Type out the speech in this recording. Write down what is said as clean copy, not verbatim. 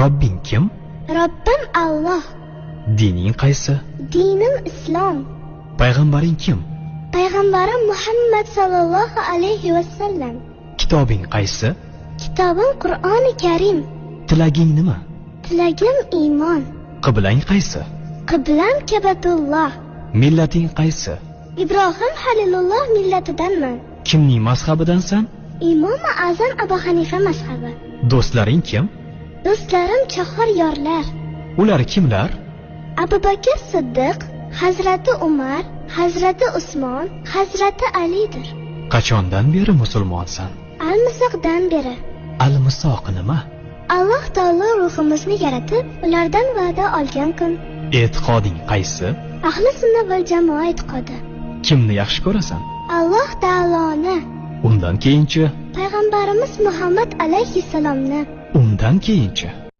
Robbing kim? Robbim Alloh. Dining qaysi? Dinim Islom. Payg'ambaring kim? Payg'ambarim Muhammad sallallohu alayhi vasallam. Kitobing qaysi? Kitobim Qur'oni Karim. Tilaging nima? Tilagim iymon. Qiblang qaysi? Qiblam Kabatulloh. Millating qaysi? Ibrohim Halilulloh millatidanman. Kimning mazhabidansan? Imom Azam Abu Hanifa mazhabi. Do'stlaring kim? Do'stlarim chahor yorlar. Ular kimlar? Abu Bakr Siddiq, Hazrati Umar, Hazrati Usmon, Hazrati Alidir. Qachondan beri musulmonsan? Al-Misoqdan beri. Al-Misoq nima? Alloh taolo ruhimizni yaratib, ulardan va'da olgan kun. E'tiqoding qaysi? Ahli sunna val jamoa e'tiqodi. Kimni yaxshi ko'rasan? Alloh taoloni. Undan keyinchi? Payg'ambarimiz Muhammad alayhissalomni. Undan keyinchi?